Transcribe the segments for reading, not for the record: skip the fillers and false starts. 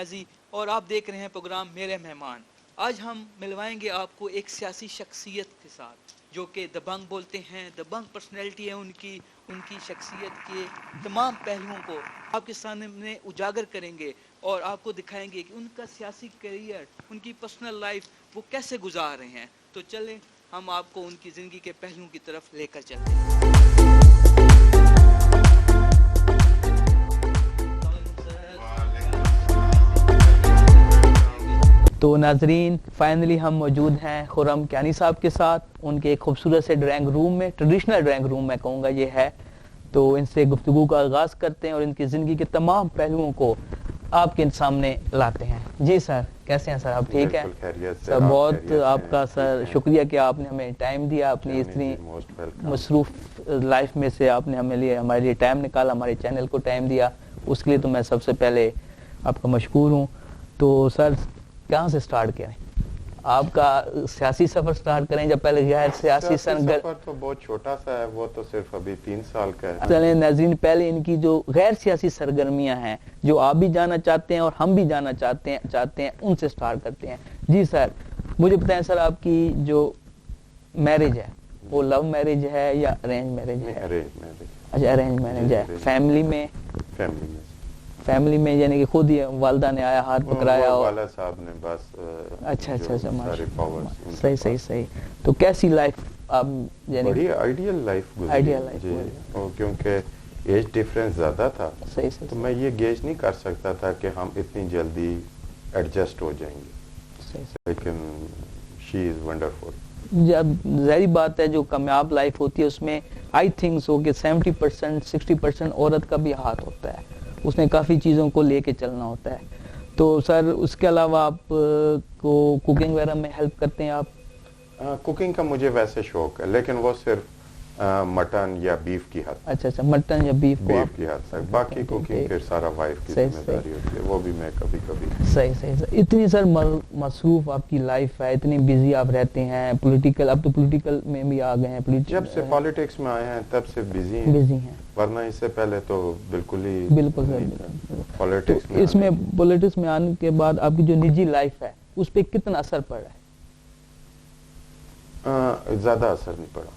نیازی اور آپ دیکھ رہے ہیں پروگرام میرے مہمان. آج ہم ملوائیں گے آپ کو ایک سیاسی شخصیت کے ساتھ جو کہ دبنگ بولتے ہیں. دبنگ پرسنالٹی ہے ان کی شخصیت کے تمام پہلوؤں کو آپ کے سامنے اجاگر کریں گے اور آپ کو دکھائیں گے کہ ان کا سیاسی کیریئر, ان کی پرسنل لائف وہ کیسے گزار رہے ہیں. تو چلیں ہم آپ کو ان کی زندگی کے پہلوؤں کی طرف لے کر چلتے ہیں. تو ناظرین, فائنلی ہم موجود ہیں خرم کیانی صاحب کے ساتھ ان کے ایک خوبصورت سے ڈرائنگ روم میں, ٹریڈیشنل ڈرائنگ روم میں کہوں گا یہ ہے. تو ان سے گفتگو کا آغاز کرتے ہیں اور ان کی زندگی کے تمام پہلوؤں کو آپ کے سامنے لاتے ہیں. جی سر, کیسے ہیں سر؟ آپ ٹھیک ہیں سر؟ بہت آپ کا سر شکریہ کہ آپ نے ہمیں ٹائم دیا, اپنی اتنی مصروف لائف میں سے آپ نے ہمارے لیے ٹائم نکالا, ہمارے چینل کو ٹائم دیا, اس کے لیے تو میں سب سے پہلے آپ کا مشکور ہوں. تو سر کہاں سے سٹارٹ کریں؟ آپ کا سیاسی سفر سٹارٹ کریں یا پہلے غیر سیاسی سفر تو بہت چھوٹا سا ہے, وہ تو صرف ابھی 3 سال کا ہے. چلیں ناظرین, پہلے ان کی جو غیر سیاسی سرگرمیاں ہیں جو آپ بھی جانا چاہتے ہیں اور ہم بھی جانا چاہتے ہیں ان سے سٹارٹ کرتے ہیں. جی سر, مجھے بتائیں سر, آپ کی جو میرج ہے وہ لو میرج ہے یا ارینج میرج ہے؟ اچھا, ارینج میرج ہے. فیملی میں یعنی کہ خود ہی والدہ نے آیا ہاتھ پکڑایا؟ والد صاحب نے بس. اچھا, صحیح. تو کیسی لائف آپ یعنی؟ بڑی آئیڈیل لائف گزری جی, کیونکہ ایج ڈفرینس زیادہ تھا. تو میں یہ گیج نہیں کر سکتا تھا کہ ہم اتنی جلدی ایڈجسٹ ہو جائیں گے, لیکن شی از ونڈرفل. جب ظاہری بات ہے جو کامیاب لائف ہوتی ہے اس میں آئی تھنک سو کہ 70% 60% عورت کا بھی ہاتھ ہوتا ہے, اس نے کافی چیزوں کو لے کے چلنا ہوتا ہے. تو سر اس کے علاوہ آپ کو کوکنگ وغیرہ میں ہیلپ کرتے ہیں آپ؟ کوکنگ کا مجھے ویسے شوق ہے, لیکن وہ صرف مٹن یا بیف کی حد. اچھا, مٹن یا بیف کی حد تک. باقی کوکنگ پھر سارا وائف کی ذمہ داری ہوتی ہے, وہ بھی میں کبھی کبھی. صحیح. اتنی سر مصروف آپ کی لائف ہے, اتنی بزی آپ رہتے ہیں, پولیٹیکل, اب تو پولیٹیکل میں بھی آ گئے ہیں. جب سے پالیٹکس میں آئے ہیں تب سے بزی ہیں, ورنہ اس سے پہلے تو بالکل پالیٹکس. اس میں پولیٹکس میں آنے کے بعد آپ کی جو نجی لائف ہے اس پہ کتنا اثر پڑ رہا ہے؟ زیادہ اثر نہیں پڑا.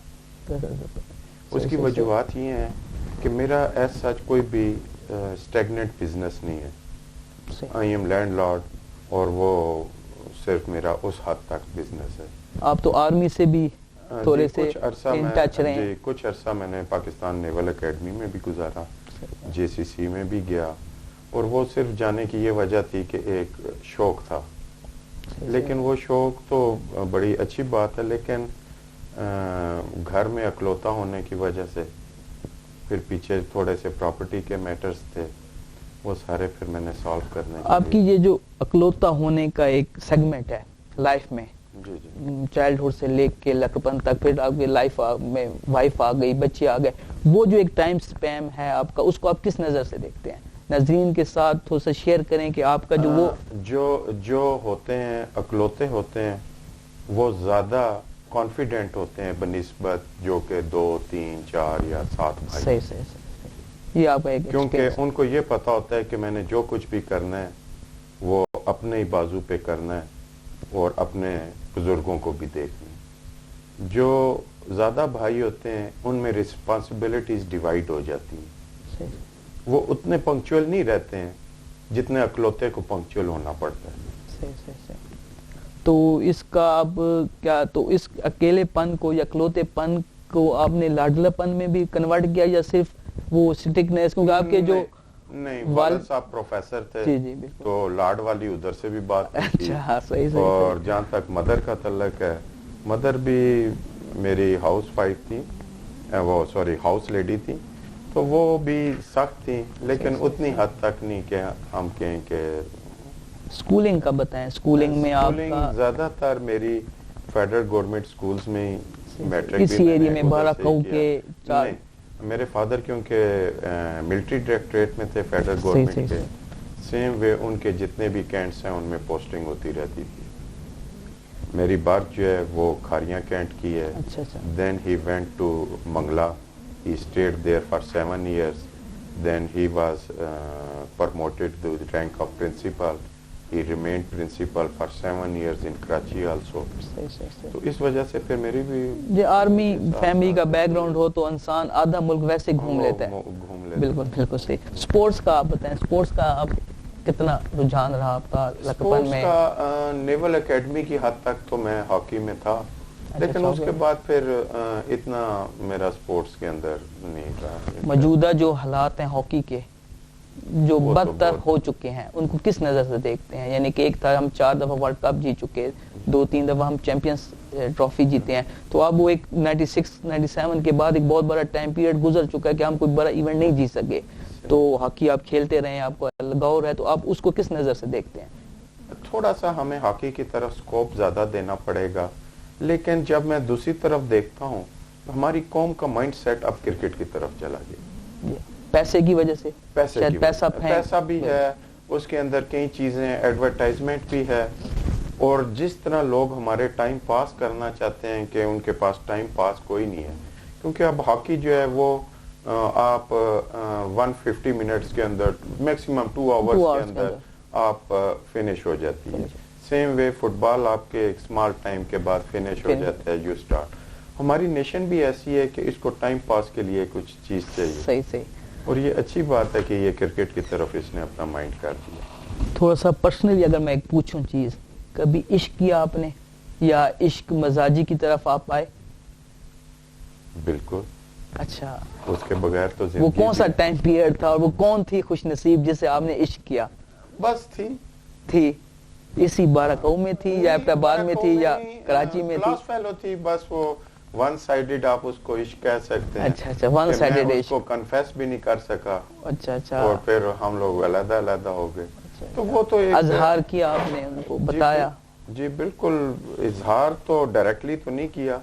اس کی وجوہات یہ ہیں کہ میرا ایز سچ کوئی بھی اسٹیگننٹ بزنس نہیں ہے. آئی ایم لینڈ لارڈ, اور وہ صرف میرا اس حد تک بزنس ہے. آپ تو آرمی سے بھی تھوڑے سے ان ٹچ رہے ہیں. کچھ عرصہ میں نے پاکستان نیول اکیڈمی میں بھی گزارا, JCC میں بھی گیا, اور وہ صرف جانے کی یہ وجہ تھی کہ ایک شوق تھا. لیکن وہ شوق تو بڑی اچھی بات ہے, لیکن گھر میں اکلوتا ہونے کی وجہ سے پھر پیچھے تھوڑے سے پراپرٹی کے میٹرز تھے, وہ سارے پھر میں نے سالو کرنے. آپ کی یہ جو اکلوتا ہونے کا ایک سیگمنٹ ہے لائف میں, چائلڈہڈ سے لے کے لڑکپن تک, پھر آپ کی لائف میں وائف آ گئی, بچے آ گئے, وہ جو ایک ٹائم سپیم ہے آپ کا, اس کو آپ کس نظر سے دیکھتے ہیں؟ ناظرین کے ساتھ تھوڑا سا شیئر کریں کہ آپ کا جو ہوتے ہیں اکلوتے ہوتے ہیں وہ زیادہ کانفیڈنٹ ہوتے ہیں بنسبت جو کہ 2 3 4 یا 7 بھائی. صحیح. یہ آپ ایک کیونکہ ان کو یہ پتا ہوتا ہے کہ میں نے جو کچھ بھی کرنا ہے وہ اپنے ہی بازو پہ کرنا ہے اور اپنے بزرگوں کو بھی دیکھنا ہے. جو زیادہ بھائی ہوتے ہیں ان میں رسپانسبلٹیز ڈیوائڈ ہو جاتی ہیں, وہ اتنے پنکچوئل نہیں رہتے ہیں جتنے اکلوتے کو پنکچوئل ہونا پڑتا ہے. صحیح. تو اس کا اب کیا, تو اس اکیلے پن کو یا اکلوتے پن کو آپ نے لاڈلے پن میں بھی کنورٹ کیا یا صرف وہ سٹکنیس؟ کیونکہ آپ کے جو نہیں, والد صاحب پروفیسر تھے, تو لاڈ والی ادھر سے بھی بات تھی. صحیح. اور جہاں تک مدر کا تعلق ہے, مدر بھی میری ہاؤس وائف تھی, وہ ہاؤس لیڈی تھی, تو وہ بھی سخت تھی, لیکن اتنی حد تک نہیں کہ ہم کہیں کہ. سکولنگ کا بتائیں, سکولنگ میں آپ کا زیادہ تر میری فیڈرل گورنمنٹ سکولز میں میٹرک اسی ایریا میں 12 کہو کے 4. میرے فادر کیونکہ ملٹری ڈائریکٹریٹ میں تھے فیڈرل گورنمنٹ کے, سیم وے ان کے جتنے بھی کینٹس ہیں ان میں پوسٹنگ ہوتی رہتی تھی. میری برتھ جو ہے وہ کھاریاں کینٹ کی ہے. Then he went to Mangla, he stayed there for 7 years. Then he was promoted to the rank of principal. he remained principal for 7 years in Karachi also. تو اس وجہ سے پھر میری بھی جو آرمی فیملی کا بیک گراؤنڈ ہو تو انسان آدھا ملک ویسے گھوم لیتا ہے. بالکل بالکل صحیح. سپورٹس کا آپ بتائیں, سپورٹس کا آپ کتنا رجحان رہا آپ کا لکپن میں؟ کا نیول اکیڈمی کی حد تک تو میں ہاکی میں تھا, لیکن اس کے بعد پھر اتنا میرا سپورٹس کے اندر نہیں رہا. موجودہ جو حالات ہیں ہاکی کے جو بدتر ہو چکے ہیں ان کو کس نظر سے دیکھتے ہیں؟ یعنی کہ ایک تھا ہم 4 دفعہ ورلڈ کپ جیت چکے, 2-3 دفعہ ہم چیمپئنز ٹرافی جیتے ہیں, تو اب وہ ایک 96-97 کے بعد ایک بہت بڑا ٹائم پیریڈ گزر چکا ہے کہ ہم کوئی بڑا ایونٹ نہیں جیت سکے. تو ہاکی آپ کھیلتے رہے ہیں, آپ کو لگاؤ ہے, تو آپ اس کو کس نظر سے دیکھتے ہیں؟ تھوڑا سا ہمیں ہاکی کی طرف سکوپ زیادہ دینا پڑے گا, لیکن جب میں دوسری طرف دیکھتا ہوں ہماری قوم کا مائنڈ سیٹ اب کرکٹ کی طرف چلا گیا. پیسے کی وجہ سے, پیسہ بھی ہے, اس کے اندر کئی چیزیں, ایڈورٹائزمنٹ بھی ہے, اور جس طرح لوگ ہمارے ٹائم پاس کرنا چاہتے ہیں کہ ان کے پاس ٹائم پاس کوئی نہیں ہے, کیونکہ اب ہاکی جو ہے وہ آپ 150 منٹس کے اندر میکسیمم 2 آورز کے اندر آپ فنش ہو جاتی ہے. سیم وے فٹ بال آپ کے ایک اسمال ٹائم کے بعد فنش ہو جاتا ہے, یو سٹارٹ. ہماری نیشن بھی ایسی ہے کہ اس کو ٹائم پاس کے لیے کچھ چیز چاہیے, صحیح, اور یہ اچھی بات ہے کہ یہ کرکٹ کی طرف اس نے اپنا مائنڈ کر دیا. تھوڑا سا پرسنلی اگر میں ایک پوچھوں چیز, کبھی عشق کیا آپ نے یا عشق مزاجی کی طرف آپ آئے؟ بالکل. اچھا, اس کے بغیر تو وہ کون سا ٹائم پیریڈ تھا اور وہ کون تھی خوش نصیب جسے آپ نے عشق کیا؟ بس تھی اسی بارکاؤ میں تھی یا ایبٹ آباد میں تھی یا کراچی میں تھی؟ کلاس فیلو تھی, بس وہ ون سائیڈڈ آپ اس کو عشق کہہ سکتے ہیں. اچھا, ون سائیڈڈ عشق. اس کو کنفیس بھی نہیں کر سکا. اچھا, اور پھر ہم لوگ علیحدہ ہو گئے. تو وہ تو اظہار کیا آپ نے ان کو بتایا؟ جی بالکل, اظہار تو ڈائریکٹلی تو نہیں کیا,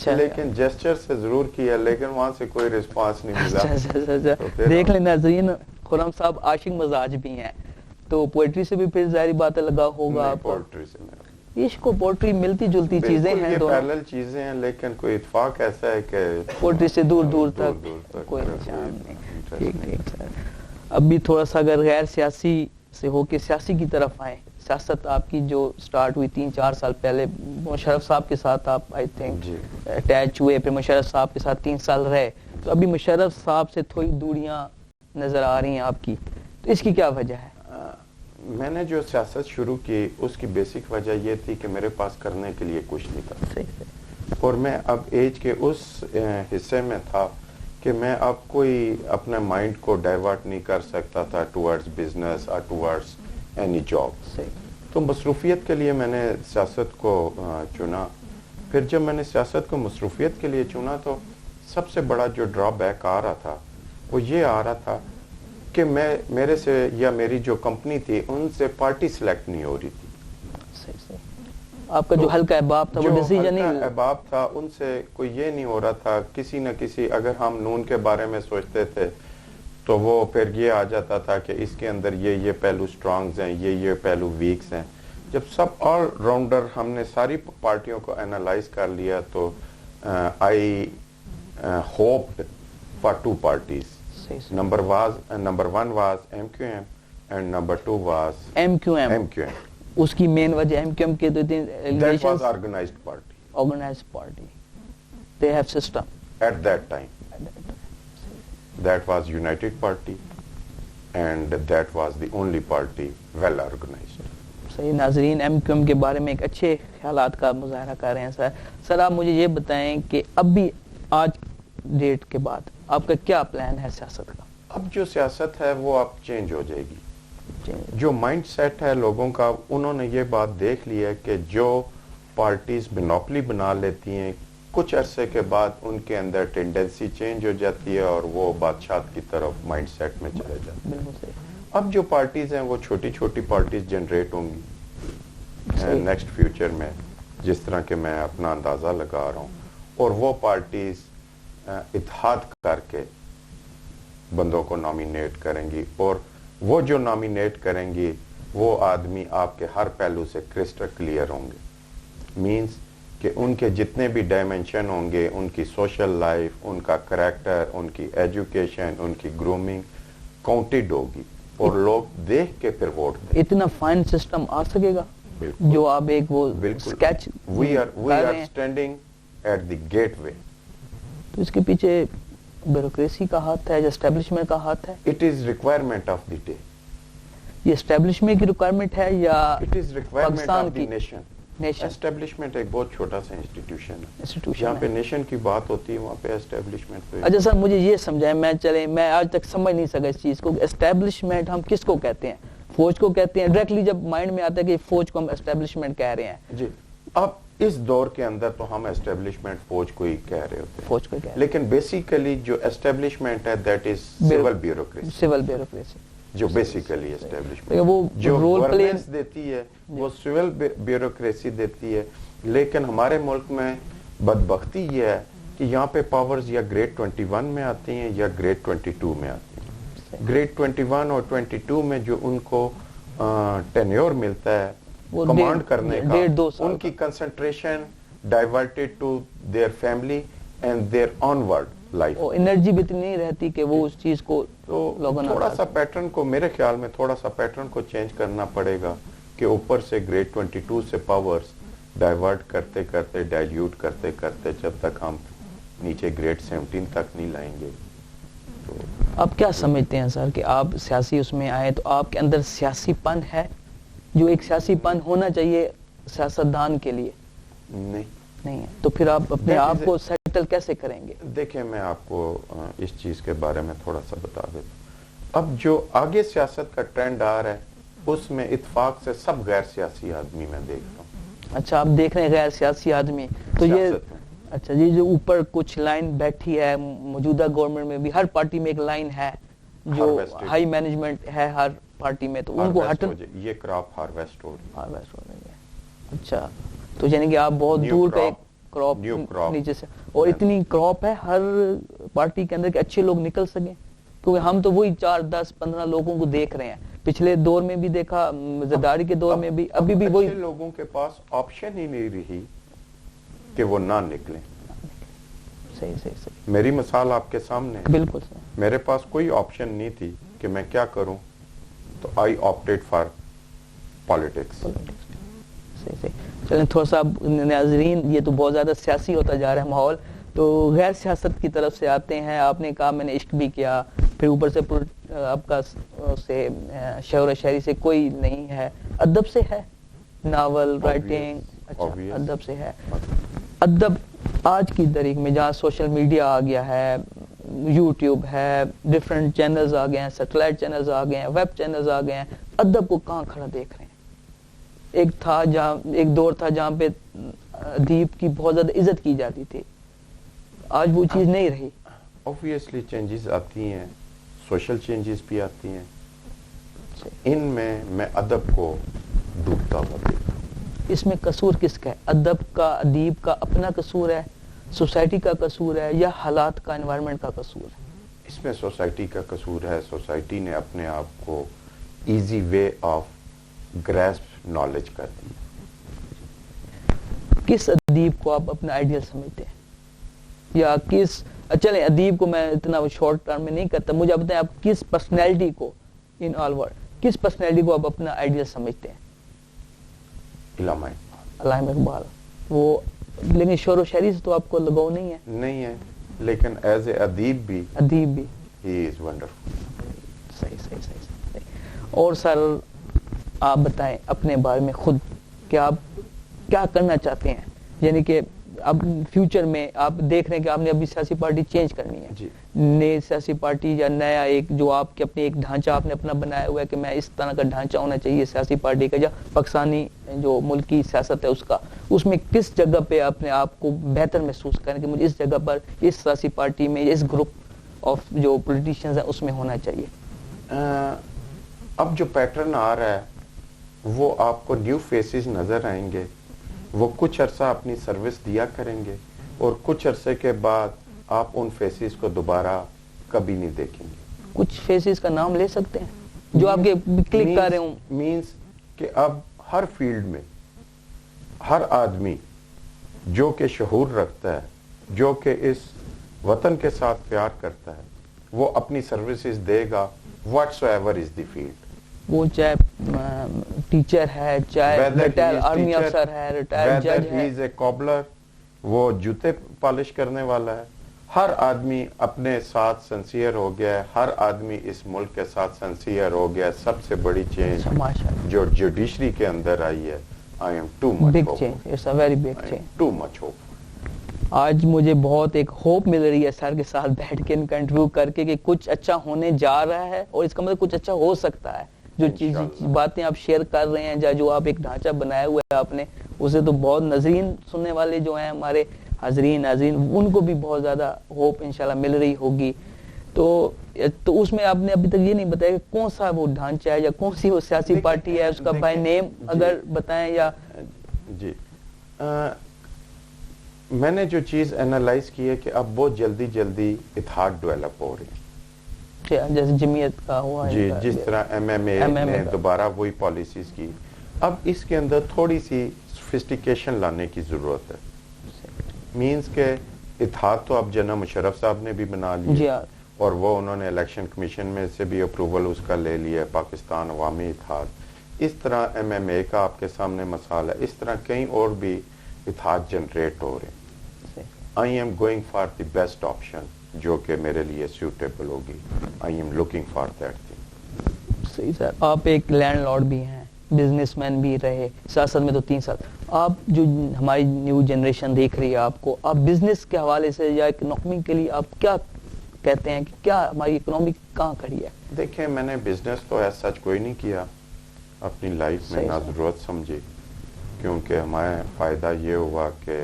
لیکن جیسچر سے ضرور کیا, لیکن وہاں سے کوئی رسپانس نہیں ملا. دیکھ لیں ناظرین, خرم صاحب عاشق مزاج بھی ہیں, تو پوئٹری سے بھی پھر ظاہری بات لگا ہوگا آپ. پوئٹری سے عشق و پوئٹری ملتی جلتی چیزیں ہیں, یہ پیرلل چیزیں ہیں, لیکن کوئی اتفاق ایسا ہے کہ پوئٹری سے دور تک کوئی نشان نہیں. ٹھیک سر, اب بھی تھوڑا سا اگر غیر سیاسی سے ہو کے سیاسی کی طرف آئیں, سیاست آپ کی جو سٹارٹ ہوئی 3-4 سال پہلے مشرف صاحب کے ساتھ آپ آئی تھنک اٹیچ ہوئے, پھر مشرف صاحب کے ساتھ 3 سال رہے, تو ابھی مشرف صاحب سے تھوڑی دوریاں نظر آ رہی ہیں آپ کی, تو اس کی کیا وجہ ہے؟ میں نے جو سیاست شروع کی اس کی بیسک وجہ یہ تھی کہ میرے پاس کرنے کے لیے کچھ نہیں تھا, اور میں اب ایج کے اس حصے میں تھا کہ میں اب کوئی اپنے مائنڈ کو ڈائیورٹ نہیں کر سکتا تھا ٹورڈز بزنس اور ٹورڈز اینی جاب. تو مصروفیت کے لیے میں نے سیاست کو چنا. پھر جب میں نے سیاست کو مصروفیت کے لیے چنا تو سب سے بڑا جو ڈرا بیک آ رہا تھا وہ یہ آ رہا تھا کہ میرے سے یا میری جو کمپنی تھی ان سے پارٹی سلیکٹ نہیں ہو رہی تھی. آپ کا جو ہلکا احباب تھا وہ ڈیسیژن نہیں, احباب تھا, ان سے کوئی یہ نہیں ہو رہا تھا. کسی نہ کسی, اگر ہم نون کے بارے میں سوچتے تھے تو وہ پھر یہ آ جاتا تھا کہ اس کے اندر یہ پہلو سٹرانگز ہیں, یہ پہلو ویکس ہیں. جب سب آل راؤنڈر ہم نے ساری پارٹیوں کو اینالائز کر لیا تو آئی hoped for 2 parties. Number 1 was MQM and number 2 was MQM. اس کی مین وجہ MQM کے that was organized party. They have system. At that time. That was United Party and that was the only party well organized. صحیح. ناظرین MQM کے بارے میں ایک اچھے خیالات کا مظاہرہ کر رہے ہیں سر. آپ مجھے یہ بتائیں کہ اب بھی آج ڈیٹ کے بعد آپ کا کیا پلان ہے سیاست کا؟ اب جو سیاست ہے وہ اب چینج ہو جائے گی. جو مائنڈ سیٹ ہے لوگوں کا, انہوں نے یہ بات دیکھ لی ہے کہ جو پارٹیز مونوپلی بنا لیتی ہیں کچھ عرصے کے بعد ان کے اندر ٹینڈنسی چینج ہو جاتی ہے اور وہ بادشاہت کی طرف مائنڈ سیٹ میں چلے جاتے ہیں. اب جو پارٹیز ہیں وہ چھوٹی چھوٹی پارٹیز جنریٹ ہوں گی نیکسٹ فیوچر میں, جس طرح کہ میں اپنا اندازہ لگا رہا ہوں, اور وہ پارٹیز اتحاد کر کے بندوں کو نامینیٹ کریں گی, اور وہ جو نامینیٹ کریں گی وہ آدمی آپ کے ہر پہلو سے کرسٹل کلیئر ہوں گے. مینز کہ ان کے جتنے بھی ڈائمنشن ہوں گے, ان کی سوشل لائف, ان کا کریکٹر, ان کی ایجوکیشن, ان کی گرومنگ کاؤنٹڈ ہوگی. اور لوگ دیکھ کے پھر ووٹ دیں. اتنا فائن سسٹم آ سکے گا جو آپ ایک وہ sketch we are standing at the gateway. تو اس کے پیچھے بیوروکریسی کا ہاتھ ہے یا اسٹیبلشمنٹ کا ہاتھ ہے؟ It is requirement of the day. یہ اسٹیبلشمنٹ کی ریکوائرمنٹ ہے یا it is requirement Pakistan of the کی نیشن؟ نیشن اسٹیبلشمنٹ ایک بہت چھوٹا سا انسٹیٹیوشن ہے. انسٹیٹیوشن جہاں پہ نیشن کی بات ہوتی ہے وہاں پہ اسٹیبلشمنٹ. اچھا سر مجھے یہ سمجھائیں, میں آج تک سمجھ نہیں سکا اس چیز کو. اسٹیبلشمنٹ ہم کس کو کہتے ہیں؟ فوج کو کہتے ہیں؟ ڈائریکٹلی جب مائنڈ میں آتا ہے کہ فوج کو ہم اسٹیبلشمنٹ کہہ رہے ہیں. جی اب اس دور کے اندر تو ہم اسٹیبلشمنٹ فوج کو ہی کہہ رہے ہوتے ہیں, فوج کو کہہ لیکن بیسیکلی جو اسٹیبلشمنٹ ہے that is civil bureaucracy. Civil bureaucracy جو بیسیکلی اسٹیبلشمنٹ وہ جو رول پلے گورننس دیتی ہے وہ سول بیوروکریسی دیتی ہے. لیکن ہمارے ملک میں بدبختی یہ ہے کہ یہاں پہ پاورز یا گریڈ 21 میں آتی ہیں یا گریڈ 22 میں آتی ہیں. گریڈ 21 اور 22 میں جو ان کو ٹینیور ملتا ہے کمانڈ کرنے کا, ان کی concentration diverted to their family and their own world life. Energy بھی اتنی نہیں رہتی کہ وہ اس چیز کو تھوڑا سا پیٹرن کو, میرے خیال میں تھوڑا سا پیٹرن کو چینج کرنا پڑے گا کہ اوپر سے گریڈ 22 سے پاورز ڈائیورٹ کرتے کرتے ڈائلیوٹ کرتے کرتے جب تک ہم نیچے گریڈ 17 تک نہیں لائیں گے. تو آپ کیا سمجھتے ہیں سر کہ آپ سیاسی اس میں آئے تو آپ کے اندر سیاسی پن ہے جو ایک سیاسی پن ہونا چاہیے سیاستدان کے لیے؟ نہیں ہے. تو پھر آپ اپنے آپ کو سیٹل کیسے کریں گے؟ دیکھیں میں آپ کو اس چیز کے بارے میں تھوڑا سا بتا دیتا ہوں. اب جو آگے سیاست کا ٹرینڈ آ رہا ہے اس میں اتفاق سے سب غیر سیاسی آدمی میں دیکھتا ہوں. اچھا آپ دیکھ رہے ہیں غیر سیاسی آدمی تو یہ اچھا جی جو اوپر کچھ لائن بیٹھی ہے موجودہ گورنمنٹ میں بھی ہر پارٹی میں ایک لائن ہے جو ہائی مینجمنٹ ہے ہر پارٹی میں, تو ان کو یہ کراپ ہارویسٹ ہو رہی ہے. اچھا تو یعنی کہ آپ بہت دور کا ایک کراپ نیچے سے, اور اتنی کراپ ہے ہر پارٹی کے اندر کہ اچھے لوگ نکل سکیں, کیونکہ ہم تو وہی 4 10 15 لوگوں کو دیکھ رہے ہیں. پچھلے دور میں بھی دیکھا, زرداری کے دور میں بھی, ابھی بھی وہی لوگوں کے پاس آپشن ہی نہیں رہی کہ وہ نہ نکلیں. صحیح. میری مثال آپ کے سامنے, بالکل میرے پاس کوئی آپشن نہیں تھی کہ میں کیا کروں, تو آئی آپٹیڈ فار پالیٹکس. صحیح. چلیں تھوڑا سا ناظرین, یہ تو بہت زیادہ سیاسی ہوتا جا رہا ہے ماحول, تو غیر سیاست کی طرف سے آتے ہیں. آپ نے کہا میں نے عشق بھی کیا, پھر اوپر سے آپ کا سے شعر و شاعری سے کوئی نہیں ہے, ادب سے ہے, ناول رائٹنگ. اچھا ادب سے ہے. ادب آج کی تاریخ میں جہاں سوشل میڈیا آ گیا ہے, یوٹیوب ہے, ڈفرینٹ چینلز آ گئے ہیں, سیٹلائٹ چینلز آ گئے ہیں, ویب چینلز آ گئے ہیں, ادب کو کہاں کھڑا دیکھ رہے ہیں؟ ایک دور تھا جہاں پہ ادیب کی بہت زیادہ عزت کی جاتی تھی, آج وہ چیز نہیں رہی. اوبویسلی چینجز آتی ہیں, سوشل چینجز بھی آتی ہیں, ان میں ادب کو ڈوبتا ہوا دیکھتا ہوں. اس میں قصور کس کا ہے؟ ادب کا, ادیب کا اپنا قصور ہے, سوسائٹی کا قصور ہے, یا حالات کا, انوائرمنٹ کا قصور ہے؟ اس میں سوسائٹی کا قصور ہے. سوسائٹی نے اپنے آپ کو easy way of grasp knowledge کر دی. کس ادیب کو آپ اپنا آئیڈیل سمجھتے ہیں, یا کس, چلیں ادیب کو میں اتنا شارٹ ٹرم میں نہیں کرتا, مجھے بتائیں آپ کس پرسنالٹی کو ان آل ورلڈ, کس پرسنالٹی کو آپ اپنا آئیڈیل سمجھتے ہیں؟ علامہ اقبال. وہ لیکن شعر و شاعری سے تو آپ کو لگاؤ نہیں ہے, لیکن ایز اے ادیب بھی ہی از ونڈرفل. صحیح. اور سر آپ بتائیں اپنے بارے میں خود کہ آپ کیا کرنا چاہتے ہیں, یعنی کہ اب فیوچر میں آپ دیکھ رہے ہیں کہ آپ نے ابھی سیاسی پارٹی چینج کرنی ہے جی. نئی سیاسی پارٹی یا نیا ایک جو آپ کے اپنے ایک ڈھانچہ آپ نے اپنا بنایا ہوا ہے کہ میں اس طرح کا ڈھانچہ ہونا چاہیے سیاسی پارٹی کا, یا پاکستانی جو ملکی سیاست ہے اس میں کس جگہ پہ اپنے آپ کو بہتر محسوس کریں کہ مجھے اس جگہ پر اس سیاسی پارٹی میں اس گروپ آف جو پولیٹیشینز ہیں اس میں ہونا چاہیے؟ اب جو پیٹرن آ رہا ہے وہ آپ کو نیو فیسز نظر آئیں گے, وہ کچھ عرصہ اپنی سروس دیا کریں گے اور کچھ عرصے کے بعد آپ ان فیسز کو دوبارہ کبھی نہیں دیکھیں گے. کچھ فیسز کا نام لے سکتے ہیں جو آپ کے کلک کر رہے ہوں؟ مینس کہ اب ہر فیلڈ میں ہر آدمی جو کہ شعور رکھتا ہے, جو کہ اس وطن کے ساتھ پیار کرتا ہے, وہ اپنی سروسز دے گا واٹس ایور از دی فیلڈ، وہ چاہے ٹیچر ہے، چاہے ریٹائر آرمی افسر ہے، ریٹائر جج ہے، از اے کوبلر، وہ جوتے پالش کرنے والا ہے، ہر آدمی اپنے ساتھ سنسیئر ہو گیا ہے، ہر آدمی اس ملک کے ساتھ سنسیئر ہو گیا ہے. سب سے بڑی چینج جو جوڈیشری کے اندر آئی ہے، I am too much big change, it's a very big change. Too much hope. آج مجھے بہت ایک ہوپ مل رہی ہے سر کے ساتھ بیٹھ کے ان کا انٹرویو کر کے کہ کچھ اچھا ہونے جا رہا ہے، اور اس کا مطلب کچھ اچھا ہو سکتا ہے. جو باتیں آپ شیئر کر رہے ہیں، جو آپ ایک ڈھانچہ بنایا ہوا ہے آپ نے، اسے تو بہت ناظرین سننے والے جو ہیں ہمارے حاضرین ناظرین، ان کو بھی بہت زیادہ ہوپ انشاءاللہ مل رہی ہوگی. تو اس میں آپ نے ابھی تک یہ نہیں بتایا کہ کون سا وہ ڈھانچہ ہے یا کون سی وہ سیاسی پارٹی ہے، اس کا بائی نیم اگر بتائیں. یا جی میں نے جو چیز انالائز کی ہے کہ اب بہت جلدی اتحاد ڈیولپ ہو رہی ہے، جیسے جمعیت کا ہوا جی، جس طرح ایم ایم اے نے دوبارہ وہی پالیسیز کی. اب اس کے اندر تھوڑی سی سفسٹیکیشن لانے کی ضرورت ہے. مینز کہ اتحاد تو اب جناب مشرف صاحب نے بھی بنا لیا، اور وہ انہوں نے الیکشن کمیشن میں سے بھی اپروول اس کا لے لیا، پاکستان عوامی اتحاد. اس طرح ایم ایم اے کا آپ کے سامنے مثال ہے، اس طرح کئی اور بھی اتحاد جنریٹ ہو رہے ہیں. I am going for the best option جو کہ میرے لیے سیوٹیبل ہوگی. I am looking for that thing. صحیح سر، آپ ایک لینڈ لارڈ بھی ہیں، بزنس مین بھی رہے، سیاست میں تو 3 سال. آپ جو ہماری نیو جنریشن دیکھ رہی ہے آپ کو، آپ بزنس کے حوالے سے یا اکنامی کے لیے آپ کیا کہتے ہیں کہ کیا ہماری اکنامی کہاں کھڑی ہے؟ دیکھیں، میں نے بزنس تو ایسا سچ کوئی نہیں کیا اپنی لائف میں، نہ ضرورت سمجھی، کیونکہ ہمارا فائدہ یہ ہوا کہ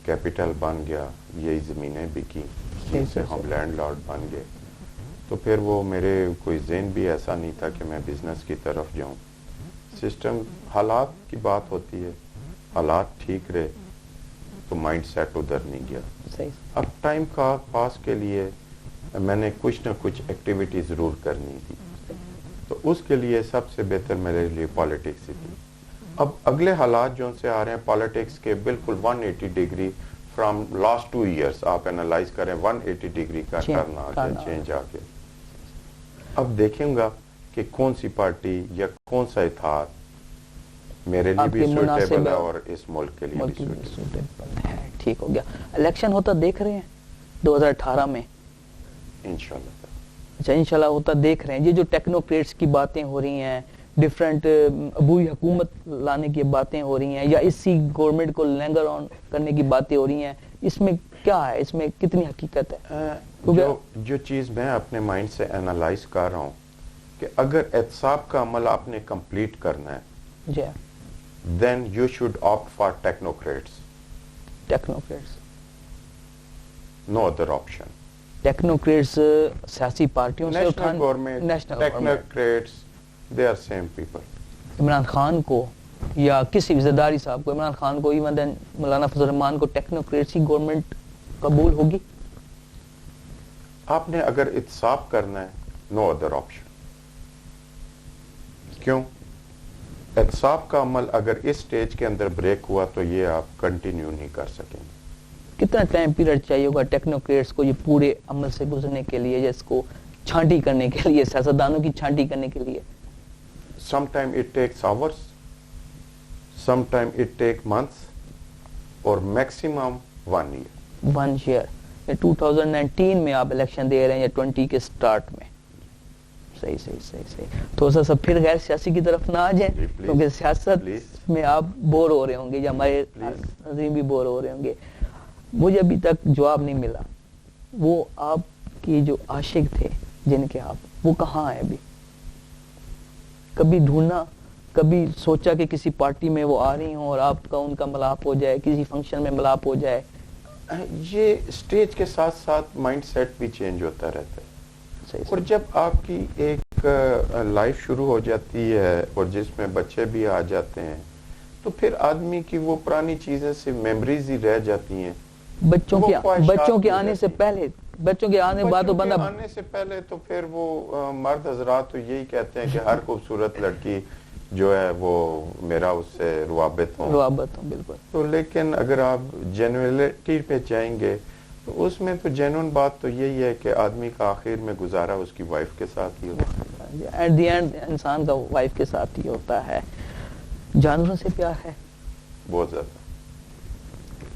کیپٹل بن گیا، یہی زمینیں بکی، جس سے ہم لینڈ لارڈ بن گئے. تو پھر وہ میرے کوئی ذہن بھی ایسا نہیں تھا کہ میں بزنس کی طرف جاؤں. سسٹم حالات کی بات ہوتی ہے، حالات ٹھیک رہے تو مائنڈ سیٹ ادھر نہیں گیا. اب ٹائم کا پاس کے لیے میں نے کچھ نہ کچھ ایکٹیویٹی ضرور کرنی تھی، تو اس کے لیے سب سے بہتر میرے لیے پالیٹکس ہی تھی. اب اگلے حالات جو سے آ رہے ہیں پالیٹکس کے بالکل 180 ڈگری فرام لاسٹ 2 ایئرس آپ انالائز کریں، 180 ڈگری کا ٹرن آ گیا، چینج آ گیا. اب دیکھیں گا کہ کون سی پارٹی یا کون سا اتحاد میرے لیے بھی سوٹیبل ہے اور اس ملک کے لیے بھی سوٹیبل ہے. ٹھیک ہو گیا. الیکشن ہوتا دیکھ رہے ہیں 2018 میں انشاءاللہ. اچھا، انشاءاللہ ہوتا دیکھ رہے ہیں. یہ جو ٹیکنوکریٹس کی باتیں ہو رہی ہیں، ڈیفرنٹ عبوری حکومت لانے کی باتیں ہو رہی ہیں، یا اسی گورنمنٹ کو لینگر آن کرنے کی باتیں ہو رہی ہیں، اس میں کیا ہے، اس میں کتنی حقیقت ہے؟ جو چیز میں اپنے مائنڈ سے انالائز کر رہا ہوں کہ اگر احتساب کا عمل آپ نے کمپلیٹ کرنا ہے، then you should opt for technocrats. No other option. Technocrats سیاسی پارٹیوں سے National government, technocrats, they are same people. Imran Khan کو یا کسی زرداری صاحب کو، عمران خان کو، ایون دین مولانا فضل الرحمان کو ٹیکنوکریٹس ہی گورنمنٹ قبول ہوگی؟ آپ نے اگر احتساب کرنا ہے، نو ادر آپشن. کیوں؟ احتساب کا عمل اگر اس سٹیج کے اندر بریک ہوا تو یہ آپ کنٹینیو نہیں کر سکیں گے. کتنا ٹائم پیریڈ چاہیے ہوگا ٹیکنوکریٹس کو یہ پورے عمل سے گزرنے کے لیے، یا اس کو چھانٹی کرنے کے لیے، سیاستدانوں کی چھانٹی کرنے کے لیے؟ Sometime it takes hours, sometime it takes months, اور maximum 1 year. 1 year. 2019 میں آپ الیکشن دے رہے ہیں یا 20 کے سٹارٹ میں؟ صحیح. تو سب پھر غیر سیاسی کی طرف نہ آ جائیں، کیونکہ سیاست میں آپ بور ہو رہے ہوں گے، یا ہمارے ناظرین بھی بور ہو رہے ہوں گے. مجھے ابھی تک جواب نہیں ملا، وہ آپ کی جو عاشق تھے جن کے آپ، وہ کہاں ہیں ابھی؟ کبھی ڈھونڈنا، کبھی سوچا کہ کسی پارٹی میں وہ آ رہی ہوں اور آپ کا ان کا ملاپ ہو جائے، کسی فنکشن میں ملاپ ہو جائے؟ یہ سٹیج کے ساتھ ساتھ مائنڈ سیٹ بھی چینج ہوتا رہتا ہے، اور جب آپ کی ایک لائف شروع ہو جاتی ہے اور جس میں بچے بھی آ جاتے ہیں، تو پھر آدمی کی وہ پرانی چیزیں سے میموریز ہی رہ جاتی ہیں. بچوں کے آنے سے پہلے، بچوں کے آنے بعد تو بندہ آنے سے پہلے تو پھر وہ مرد حضرات تو یہی کہتے ہیں کہ ہر خوبصورت لڑکی جو ہے وہ میرا اس سے روابط ہوں. بالکل. تو لیکن اگر آپ جینوینٹی پہ جائیں گے تو اس میں تو جینون بات تو یہی ہے کہ آدمی کا آخر میں گزارا اس کی وائف کے ساتھ ہی ہوتا ہے. ایٹ دی اینڈ انسان کا وائف کے ساتھ ہی ہوتا ہے. جانوروں سے پیار ہے؟ بہت زیادہ.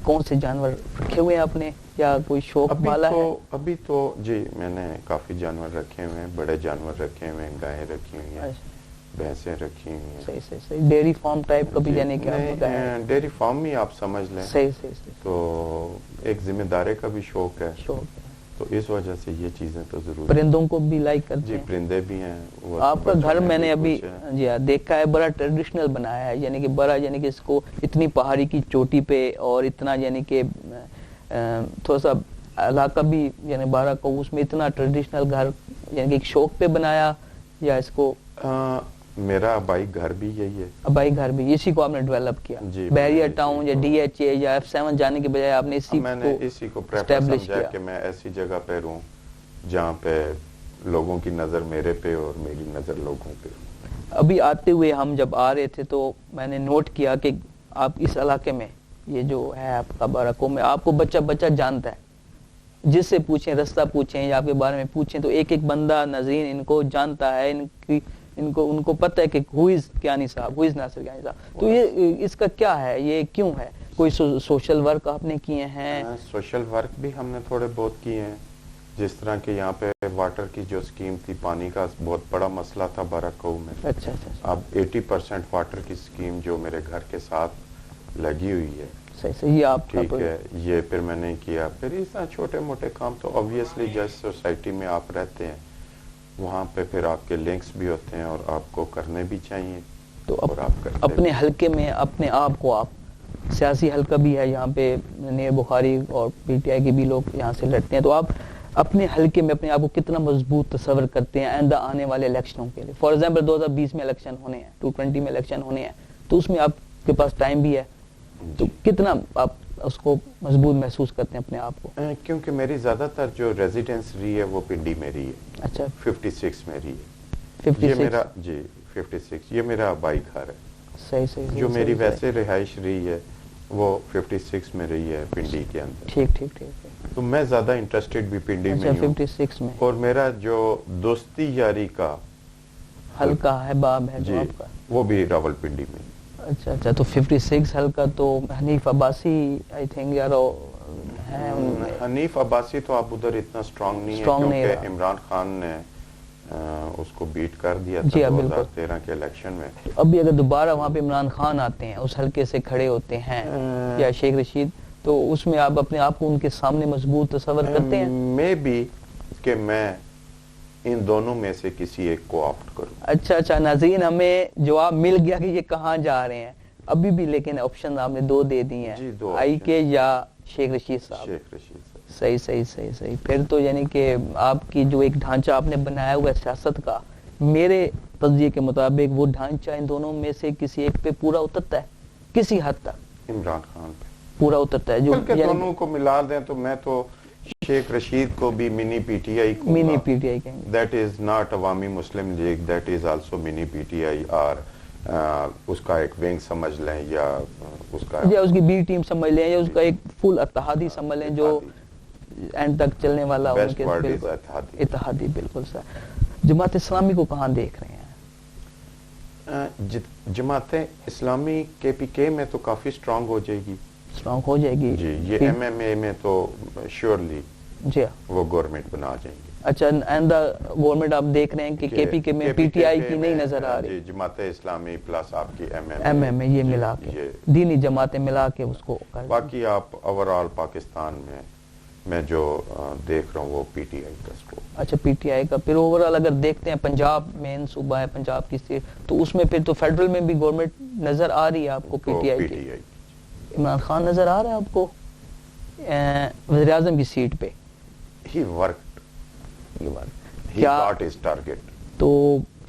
کون سے جانور رکھے ہوئے ہیں آپ نے یا کوئی شوق پالا ہے؟ ابھی تو جی میں نے کافی جانور رکھے ہوئے ہیں, بڑے جانور رکھے ہوئے ہیں, گائیں رکھی ہوئی ہیں, بھینسیں رکھی ہوئی ہیں. صحیح صحیح صحیح. ڈیری فارم ٹائپ کا بھی یعنی کہ ڈیری فارم ہی آپ سمجھ لیں. صحیح صحیح صحیح. تو ایک ذمہ داری کا بھی شوق ہے, تو اس وجہ سے یہ چیزیں تو ضرور. پرندوں کو بھی لائک کرتے جی ہیں؟ پرندے بھی ہیں. آپ کا گھر میں نے ابھی جی دیکھا ہے بڑا ٹریڈیشنل بنایا ہے, یعنی کہ بڑا یعنی کہ اس کو اتنی پہاڑی کی چوٹی پہ اور اتنا یعنی کہ تھوڑا سا علاقہ بھی یعنی بارہ کو اس میں اتنا ٹریڈیشنل گھر یعنی کہ ایک شوق پہ بنایا یا اس کو؟ میرا آبائی گھر بھی یہی ہے. آبائی گھر بھی اسی کو آپ نے ڈیولپ کیا؟ بحریہ ٹاؤن یا ڈی ایچ اے یا F7 جانے کے بجائے آپ نے اسی کو پریفر سمجھا کہ میں ایسی جگہ پہ رہوں جہاں پہ لوگوں کی نظر میرے پہ اور میری نظر لوگوں پہ. ابھی آتے ہوئے ہم جب آ رہے تھے تو میں نے نوٹ کیا کہ آپ اس علاقے میں یہ جو ہے آپ کا بارہ میں آپ کو بچہ بچہ جانتا ہے, جس سے پوچھیں رستہ پوچھیں یا آپ کے بارے میں پوچھیں تو ایک ایک بندہ ناظرین ان کو جانتا ہے, ان کو پتہ ہے کہ ہو از کیانی صاحب, ہو از ناصر کیانی صاحب. تو یہ اس کا کیا ہے, یہ کیوں ہے؟ کوئی سوشل ورک آپ نے کیے ہیں؟ سوشل ورک بھی ہم نے تھوڑے بہت کیے ہیں, جس طرح کہ یہاں پہ واٹر کی جو سکیم تھی, پانی کا بہت بڑا مسئلہ تھا بارہ میں. اچھا اچھا. اب 80% واٹر کی سکیم جو میرے گھر کے ساتھ لگی ہوئی ہے. صحیح یہ آپ ٹھیک ہے, یہ پھر میں نے کیا. پھر اس طرح چھوٹے موٹے کام تو obviously جس سوسائٹی میں آپ رہتے ہیں وہاں پہ پھر آپ کے لنکس بھی ہوتے ہیں اور آپ کو کرنے بھی چاہیے. تو اپنے حلقے میں اپنے آپ کو آپ سیاسی حلقہ بھی ہے یہاں پہ, نیر بخاری اور PTI کے بھی لوگ یہاں سے لڑتے ہیں, تو آپ اپنے حلقے میں اپنے آپ کو کتنا مضبوط تصور کرتے ہیں آئندہ آنے والے الیکشنوں کے لیے؟ فار ایگزامپل 2020 میں الیکشن ہونے ہیں, 2020 میں الیکشن ہونے ہیں, تو اس میں آپ کے پاس ٹائم بھی ہے, تو کتنا آپ اس کو مضبوط محسوس کرتے ہیں اپنے آپ کو؟ کیونکہ میری زیادہ تر جو ریزیڈنس رہی ہے وہ پنڈی میں رہی ہے. اچھا 56 میں رہی ہے. 56 یہ میرا جی 56 یہ میرا آبائی گھر ہے. صحیح صحیح. جو میری ویسے رہائش رہی ہے وہ 56 میں رہی ہے پنڈی کے اندر. ٹھیک ٹھیک ٹھیک. تو میں زیادہ انٹرسٹڈ بھی پنڈی میں ہوں 56 میں, اور میرا جو دوستی یاری کا حلقہ ہے باب ہے جی وہ بھی راول پنڈی میں. اچھا اچھا. تو 56 حلقہ تو حنیف عباسی آئی تھنک یار ہے. حنیف عباسی تو آپ ادھر اتنا اسٹرانگ نہیں ہے کیونکہ عمران خان نے اس کو بیٹ کر دیا تھا 2013 کے الیکشن میں. ابھی اگر دوبارہ وہاں پہ عمران خان آتے ہیں اس حلقے سے کھڑے ہوتے ہیں یا شیخ رشید, تو اس میں آپ اپنے آپ کو ان کے سامنے مضبوط تصور کرتے ہیں؟ میں بھی کہ میں ان دونوں میں سے کسی ایک کو آپٹ کروں. اچھا اچھا. ناظرین ہمیں جواب مل گیا کہ یہ کہاں جا رہے ہیں ابھی بھی, لیکن آپشن آپ نے 2 دے دی ہیں, آئی کے یا شیخ رشید صاحب. شیخ رشید صاحب. صحیح صحیح صحیح صحیح. پھر تو یعنی کہ آپ کی جو ایک ڈھانچہ آپ نے بنایا ہوا ہے سیاست کا, میرے تجزیے کے مطابق وہ ڈھانچہ ان دونوں میں سے کسی ایک پہ پورا اترتا ہے کسی حد تک. عمران خان پہ پورا اترتا ہے. جو دونوں کو ملا دیں تو میں تو شیخ رشید کو بھی منی PTI کو منی PTI کہیں گے. That is not Awami Muslim League, that is also mini PTI, اور اس کا ایک ونگ سمجھ لیں یا اس کا یا اس کی بی ٹیم سمجھ لیں یا اس کا ایک فل اتحادی سمجھ لیں جو اینڈ تک چلنے والا ان کے اتحادی. بالکل سر. جماعت اسلامی کو کہاں دیکھ رہے ہیں؟ جماعت اسلامی KPK میں تو کافی اسٹرانگ ہو جائے گی. اسٹرانگ ہو جائے گی جی. یہ MMA میں تو شیورلی جی وہ گورنمنٹ بنا جائیں گے. اچھا. اینڈ گورنمنٹ آپ دیکھ رہے ہیں کہ KPK میں PTI کی نہیں نظر آ رہی. جماعت اسلامی پلس آپ کی MMA یہ ملا کے دینی جماعتیں ملا کے اس کو. باقی آپ اوورال پاکستان میں جو دیکھ رہا ہوں وہ PTI کا اسکوپ. اچھا PTI کا. پھر اوورال اگر دیکھتے ہیں پنجاب مین صوبہ ہے, پنجاب کی اسٹیٹ, تو اس میں پھر تو فیڈرل میں بھی گورنمنٹ نظر آ رہی ہے آپ کو PTI کی. عمران خان نظر آ رہا ہے آپ کو وزیر اعظم کی سیٹ پہ؟ He worked. He got his target. تو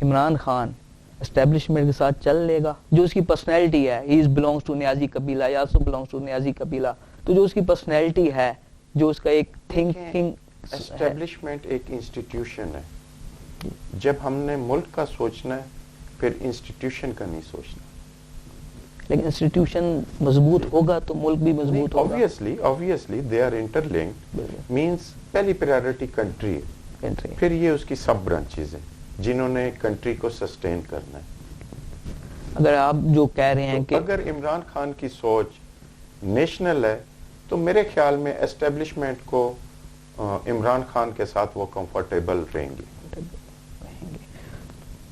عمران خان اسٹیبلشمنٹ کے ساتھ چل لے گا؟ جو اس کی پرسنالٹی ہے, he belongs to نیازی قبیلہ, he also belongs to نیازی قبیلہ, تو جو اس کی پرسنالٹی ہے, جو اس کا ایک تھنکنگ. اسٹیبلشمنٹ ایک انسٹیٹیوشن ہے. جب ہم نے ملک کا سوچنا ہے پھر انسٹیٹیوشن کا نہیں سوچنا. لیکن انسٹیٹیوشن مضبوط ہوگا تو ملک بھی مضبوط ہوگا. obviously they are interlinked. means پہلی پریارٹی کنٹری ہے, کنٹری پھر یہ اس کی سب برانچز ہیں جنہوں نے کنٹری کو سسٹین کرنا ہے. اگر آپ جو کہہ رہے ہیں کہ اگر عمران خان کی سوچ نیشنل ہے تو میرے خیال میں اسٹیبلشمنٹ کو عمران خان کے ساتھ وہ کمفرٹیبل رہیں گے.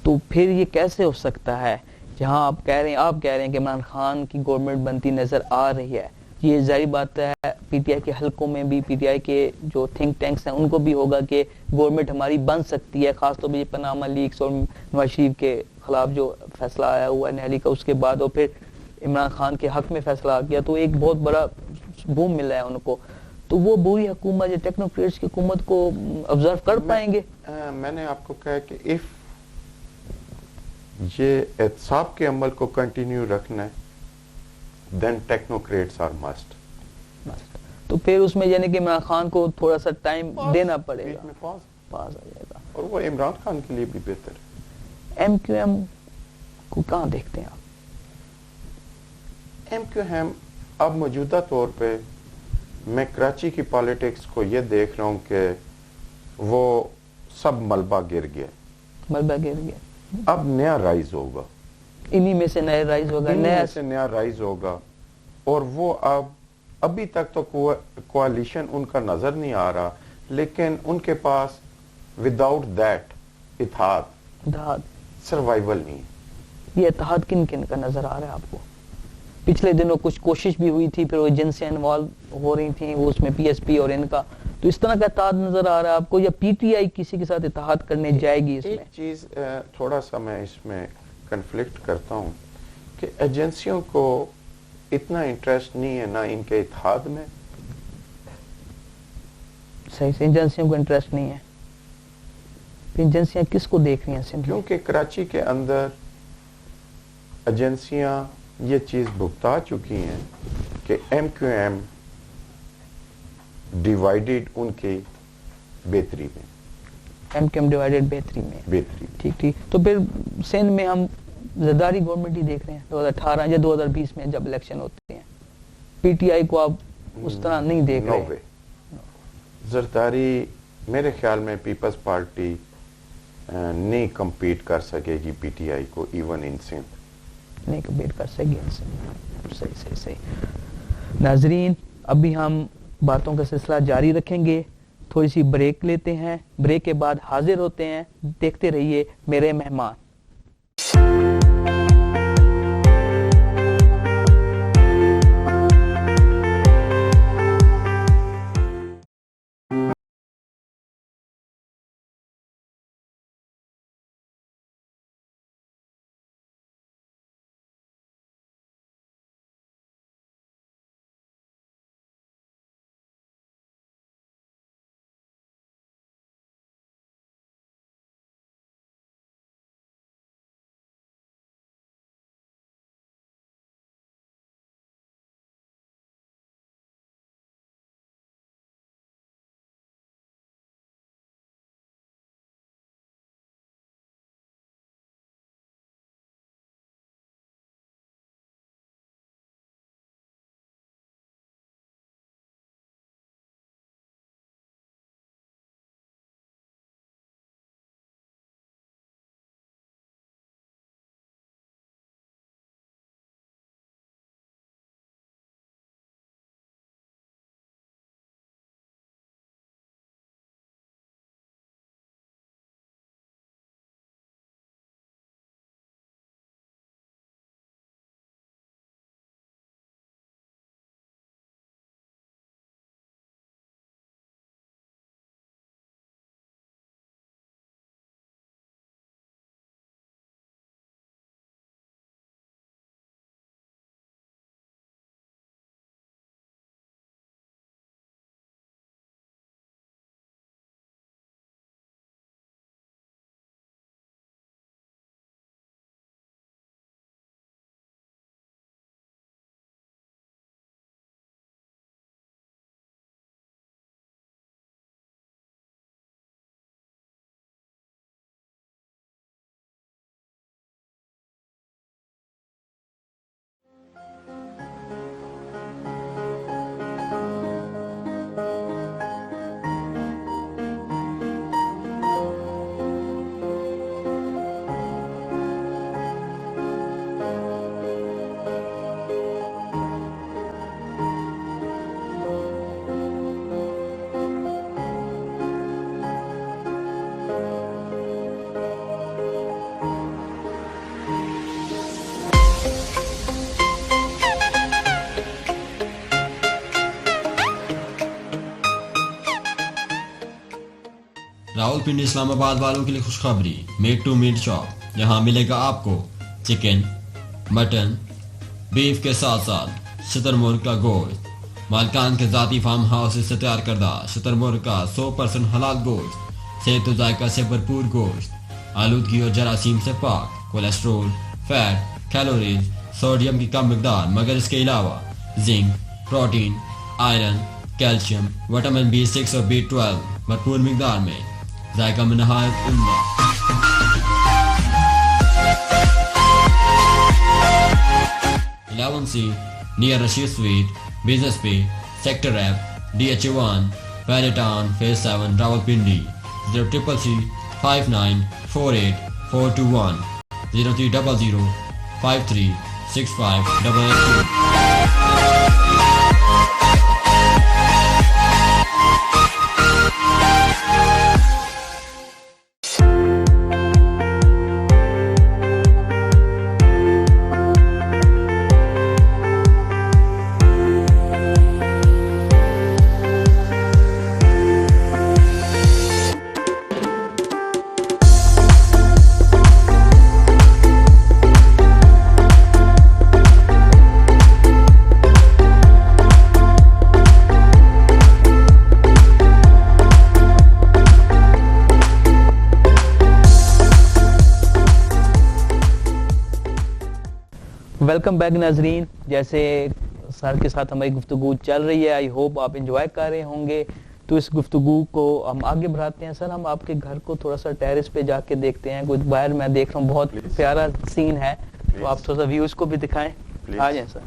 تو پھر یہ کیسے ہو سکتا ہے جہاں آپ کہہ رہے ہیں کہ عمران خان کی گورنمنٹ بنتی نظر آ رہی ہے, یہ ظاہری بات ہے پی ٹی آئی کے حلقوں میں بھی, پی ٹی آئی کے جو تھنک ٹینکس ہیں ان کو بھی ہوگا کہ گورنمنٹ ہماری بن سکتی ہے, خاص طور پہ یہ پاناما لیکس اور نواز شریف کے خلاف جو فیصلہ آیا ہوا ہے دہلی کا, اس کے بعد اور پھر عمران خان کے حق میں فیصلہ آ گیا, تو ایک بہت بڑا بوم ملا ہے ان کو. تو وہ بری حکومت یا ٹیکنوکریٹس کی حکومت کو آبزرو کر پائیں گے؟ میں نے آپ کو کہا کہ اف یہ احتساب کے عمل کو کنٹینیو رکھنا ہے دین ٹیکنوکریٹس آر مسٹ. تو پھر اس میں یعنی کہ عمران خان کو تھوڑا سا ٹائم دینا پڑے گا, پاس آ جائے گا, اور وہ عمران خان کے لیے بھی بہتر ہے. ایم کیو ایم کو کہاں دیکھتے ہیں آپ؟ ایم کیو ایم اب موجودہ طور پہ میں کراچی کی پالیٹکس کو یہ دیکھ رہا ہوں کہ وہ سب ملبہ گر گیا, اب نیا رائز ہوگا, انہی میں سے نیا رائز ہوگا, نیا رائز ہوگا. اور وہ ابھی تک تو کوalition ان کا نظر نہیں آ رہا, لیکن ان کے پاس وداؤٹ دیٹ اتحاد سروائیول نہیں ہے. یہ اتحاد کن کن کا نظر آ رہا ہے آپ کو؟ پچھلے دنوں کچھ کوشش بھی ہوئی تھی, پھر وہ ایجنسیاں انوالو ہو رہی تھیں, وہ اس میں پی ایس پی اور ان کا, تو اس طرح کا اتحاد نظر آ رہا ہے آپ کو, یا پی ٹی آئی کسی کے ساتھ اتحاد کرنے جائے گی اس میں؟ ایک چیز تھوڑا سا میں اس میں کنفلکٹ کرتا ہوں کہ ایجنسیوں کو اتنا انٹرسٹ نہیں ہے نہ ان کے اتحاد میں. صحیح سے ایجنسیوں کو انٹرسٹ نہیں ہے. ایجنسیاں کس کو دیکھ رہی ہیں؟ کیونکہ کراچی کے اندر ایجنسیاں یہ چیز بھگتا چکی ہیں کہ ایم کیو ایم ڈیوائیڈڈ ان کی بہتری میں, ایم کیو ایم ڈیوائیڈڈ بہتری میں. ٹھیک. تو پھر سندھ میں ہم زرداری گورنمنٹ ہی دیکھ رہے ہیں 2018 یا 2020 میں جب الیکشن ہوتے ہیں, پی ٹی آئی کو آپ اس طرح نہیں دیکھ رہے؟ زرداری میرے خیال میں پیپلز پارٹی نہیں کمپیٹ کر سکے گی پی ٹی آئی کو, ایون ان سندھ نہیں کمپیٹ کر سکے گی. صحیح. ناظرین, ابھی ہم باتوں کا سلسلہ جاری رکھیں گے, تھوڑی سی بریک لیتے ہیں, بریک کے بعد حاضر ہوتے ہیں. دیکھتے رہیے میرے مہمان. راولپنڈی اسلام آباد والوں کے لیے خوشخبری، میٹ ٹو میٹ شاپ، یہاں ملے گا آپ کو چکن، مٹن، بیف کے ساتھ ساتھ شتر مرغ کا گوشت، مالکان کے ذاتی فارم ہاؤس سے تیار کردہ شتر مرغ کا 100% حلال گوشت، صحت و ذائقہ سے بھرپور گوشت، آلودگی اور جراثیم سے پاک، کولیسٹرول، فیٹ، کیلوریز، سوڈیم کی کم مقدار، مگر اس کے علاوہ zinc, protein, iron, calcium, vitamin B6 اور B12 بھرپور مقدار میں، ذائقہ میں نہایت عمدہ۔ 11C near Rashid suite, business پہ، سیکٹر ایف، DH1، پہلے town, phase 7، Rawalpindi, 0CCC 5948 421 0300 536588। Welcome back ناظرین، جیسے سر کے ساتھ ہماری گفتگو چل رہی ہے، آئی ہوپ آپ انجوائے کر رہے ہوں گے۔ تو اس گفتگو کو ہم آگے بڑھاتے ہیں۔ سر، ہم آپ کے گھر کو تھوڑا سا ٹیرس پہ جا کے دیکھتے ہیں، کچھ باہر میں دیکھ رہا ہوں بہت پیارا سین ہے، تو آپ تھوڑا سا ویوز کو بھی دکھائیں۔ آ جائیں سر۔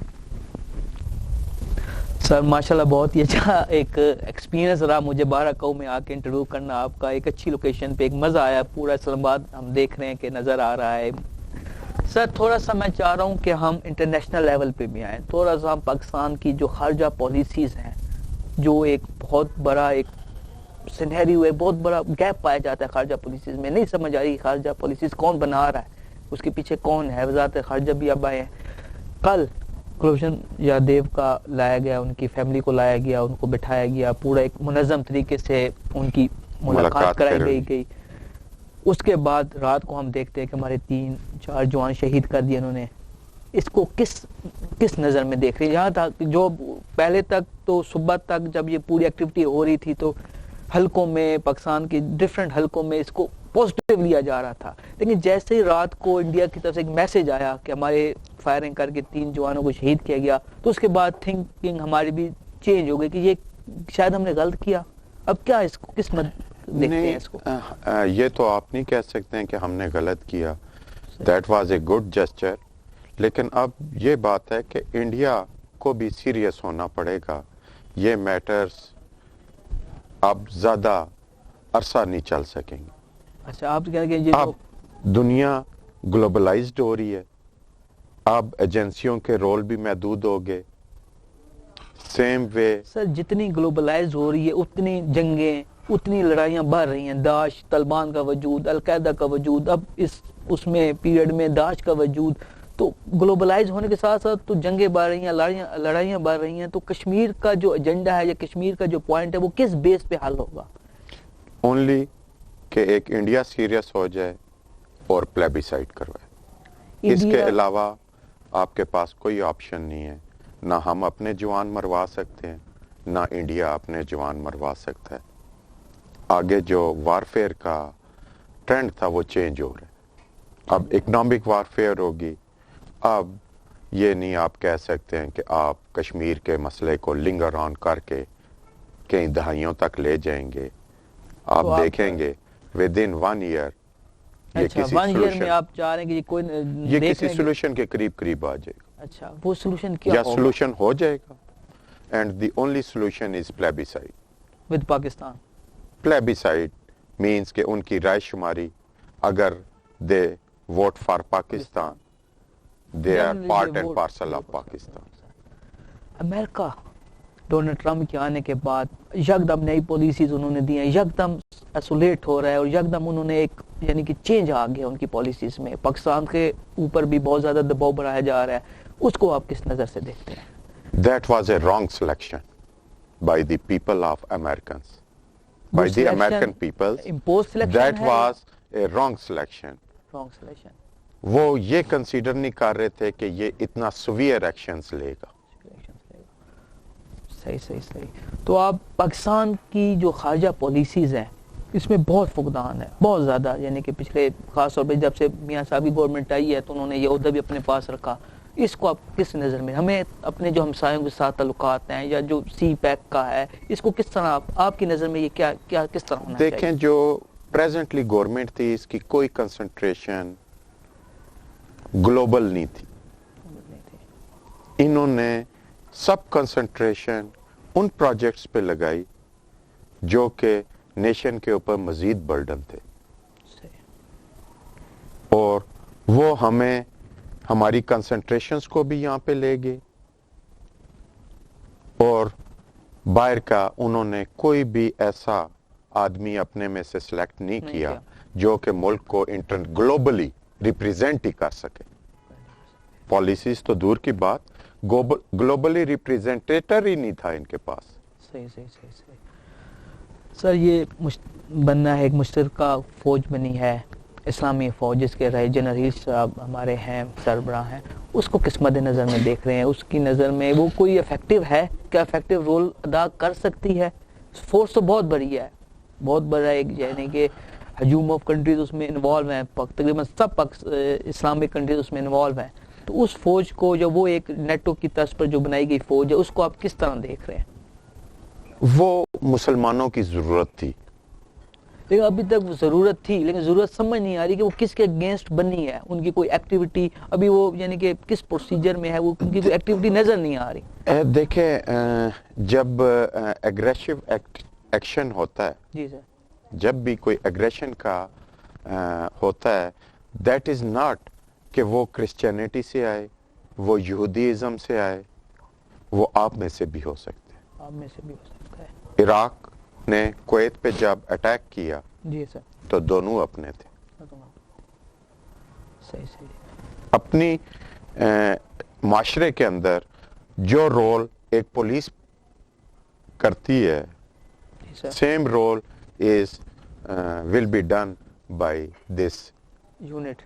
سر ماشاءاللہ بہت ہی اچھا ایک ایکسپیرینس رہا مجھے بارہکاؤ میں آ کے انٹرویو کرنا آپ کا، ایک اچھی لوکیشن پہ، ایک مزہ آیا، پورا اسلام آباد ہم دیکھ رہے ہیں کہ نظر آ رہا ہے۔ سر تھوڑا سا میں چاہ رہا ہوں کہ ہم انٹرنیشنل لیول پہ بھی آئیں، تھوڑا سا ہم پاکستان کی جو خارجہ پالیسیز ہیں، جو ایک بہت بڑا ایک سینیریو ہے، بہت بڑا گیپ پایا جاتا ہے خارجہ پالیسیز میں، نہیں سمجھ آ رہی خارجہ پالیسیز کون بنا رہا ہے، اس کے پیچھے کون ہے۔ وزارت خارجہ بھی اب آئے ہیں، کل کلبھوشن یادیو کا لایا گیا، ان کی فیملی کو لایا گیا، ان کو بٹھایا گیا، پورا ایک منظم طریقے سے ان کی ملاقات کرائی گئی۔ اس کے بعد رات کو ہم دیکھتے ہیں کہ ہمارے 3-4 جوان شہید کر دیے انہوں نے۔ اس کو کس نظر میں دیکھ رہے ہیں؟ یہاں تک جو پہلے تک تو صبح تک جب یہ پوری ایکٹیویٹی ہو رہی تھی تو حلقوں میں، پاکستان کے ڈیفرنٹ حلقوں میں اس کو پازیٹیو لیا جا رہا تھا، لیکن جیسے ہی رات کو انڈیا کی طرف سے ایک میسج آیا کہ ہمارے فائرنگ کر کے 3 جوانوں کو شہید کیا گیا، تو اس کے بعد تھنکنگ ہماری بھی چینج ہو گئی کہ یہ شاید ہم نے غلط کیا۔ اب کیا اس کو کس دیکھتے ہیں اس کو؟ یہ تو آپ نہیں کہہ سکتے ہیں کہ ہم نے غلط کیا، that was a good gesture, لیکن اب یہ بات ہے کہ انڈیا کو بھی سیریس ہونا پڑے گا۔ یہ میٹرز اب زیادہ عرصہ نہیں چل سکیں گے۔ اچھا، آپ کہہ رہے ہیں اب دنیا گلوبلائزڈ ہو رہی ہے، اب ایجنسیوں کے رول بھی محدود ہو گئے۔ سیم وے سر جتنی گلوبلائز ہو رہی ہے اتنی جنگیں، اتنی لڑائیاں بڑھ رہی ہیں، داعش، طالبان کا وجود، القاعدہ کا وجود، اب اس میں پیریڈ میں داعش کا وجود، تو گلوبلائز ہونے کے ساتھ ساتھ تو جنگیں بڑھ رہی ہیں، لڑائیاں بڑھ رہی ہیں، تو کشمیر کا جو ایجنڈا ہے یا کشمیر کا جو پوائنٹ ہے وہ کس بیس پہ حل ہوگا؟ اونلی کہ ایک انڈیا سیریس ہو جائے اور پلیبیسائٹ کروائے، اس کے علاوہ آپ کے پاس کوئی آپشن نہیں ہے۔ نہ ہم اپنے جوان مروا سکتے ہیں، نہ انڈیا اپنے جوان مروا سکتا ہے۔ آگے جو وارفیئر کا ٹرینڈ تھا وہ چینج ہو رہا ہے، اب اکنامک وارفیئر ہوگی۔ اب یہ نہیں آپ کہہ سکتے ہیں کہ آپ کشمیر کے مسئلے کو لنگر آن کر کے کئی دہائیوں تک لے جائیں گے۔ آپ دیکھیں گے ود ان 1 ایئر یہ کسی سولوشن کے قریب آ جائے گا۔ اچھا، وہ سولوشن کیا یا سولوشن ہو جائے گا، and the only solution is plebiscite with Pakistan. Plebiscite means کہ ان کی رائے شماری، اگر they vote for Pakistan, they are part and parcel of Pakistan. امریکہ ڈونلڈ ٹرمپ کے آنے کے بعد یکدم نئی پالیسیز انہوں نے دی ہیں، یکدم ایسولیٹ ہو رہا ہے، اور یکدم انہوں نے ایک یعنی کہ چینج آ گیا ان کی پالیسیز میں، پاکستان کے اوپر بھی بہت زیادہ دباؤ بڑھایا جا رہا ہے، اس کو آپ کس نظر سے دیکھتے ہیں؟ That was a wrong selection by the people of Americans. by the American people, imposed selection that ہے was a wrong selection. wrong selection. وہ یہ کنسیڈر نہیں کر رہے تھے کہ یہ اتنا سویئر ایکشنز لے گا. صحیح. تو آپ پاکستان کی جو خارجہ پالیسیز ہیں اس میں بہت فقدان ہے، بہت زیادہ، یعنی کہ پچھلے خاص طور پہ جب سے میاں صاحب کی گورنمنٹ آئی ہے تو انہوں نے یہ عہدہ بھی اپنے پاس رکھا. اس کو آپ کس نظر میں، ہمیں اپنے جو ہمسایوں کے ساتھ تعلقات ہیں یا جو سی پیک کا ہے، اس کو کس طرح آپ کی نظر میں یہ کیا کس طرح ہونا چاہیے؟ دیکھیں جو پریزنٹلی گورنمنٹ تھی اس کی کوئی کنسنٹریشن گلوبل نہیں تھی. انہوں نے سب کنسنٹریشن ان پروجیکٹس پہ لگائی جو کہ نیشن کے اوپر مزید برڈن تھے، اور وہ ہمیں ہماری کنسنٹریشنز کو بھی یہاں پہ لے گئے، اور باہر کا انہوں نے کوئی بھی ایسا آدمی اپنے میں سے سلیکٹ نہیں کیا جو کہ ملک کو گلوبلی ریپریزنٹ ہی کر سکے. پالیسیز تو دور کی بات، گلوبلی ریپریزنٹیٹر ہی نہیں تھا ان کے پاس. صحیح. سر یہ بننا ہے ایک مشترکہ فوج بنی ہے اسلامی فوج، جس کے رہے جنرل صاحب ہمارے ہیں سربراہ ہیں، اس کو کس مد نظر میں دیکھ رہے ہیں؟ اس کی نظر میں وہ کوئی افیکٹو ہے؟ کیا افیکٹو رول ادا کر سکتی ہے؟ فورس تو بہت بڑی ہے، بہت بڑا ایک، یعنی کہ ہجوم آف کنٹریز اس میں انوالو ہیں، تقریباً سب اسلامک کنٹریز اس میں انوالو ہیں. تو اس فوج کو جو وہ ایک نیٹو کی طرز پر جو بنائی گئی فوج ہے، اس کو آپ کس طرح دیکھ رہے ہیں؟ وہ مسلمانوں کی ضرورت تھی، لیکن ابھی تک وہ ضرورت تھی، لیکن ضرورت سمجھ نہیں آ رہی کہ وہ کس کے اگینسٹ بنی ہے. ان کی کوئی ایکٹیویٹی ابھی وہ، یعنی کہ کس پروسیجر میں ہے، وہ ان کی کوئی ایکٹیویٹی نظر نہیں آ رہی. دیکھیں جب ایگریسو ایکشن ہوتا ہے، جی سر، جب بھی کوئی ایگریشن کا ہوتا ہے، دیٹ از ناٹ کہ وہ کرسچینٹی سے آئے، وہ یہودیزم سے آئے، وہ آپ میں سے بھی ہو سکتے ہیں. آپ میں سے بھی ہو سکتا ہے. عراق نے کویت پہ جب اٹیک کیا جی سر، تو دونوں اپنے تھے. صحیح. اپنی معاشرے کے اندر جو رول ایک پولیس کرتی ہے، same role as will be done by this unit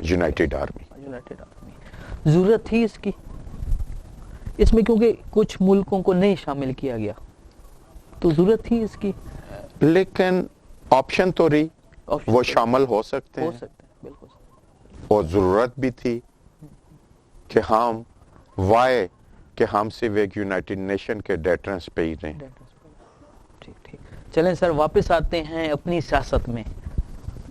united army. ضرورت تھی اس کی، اس میں کیونکہ کچھ ملکوں کو نہیں شامل کیا گیا، تو ضرورت تھی اس کی. لیکن آپشن تو رہی، وہ شامل ہو سکتے ہیں، بالکل. اور ضرورت بھی تھی کہ ہم کہ ہم صرف ایک یونائٹڈ نیشن کے ڈیٹرنس پہ ہی رہیں. ٹھیک. چلیں سر، واپس آتے ہیں اپنی سیاست میں.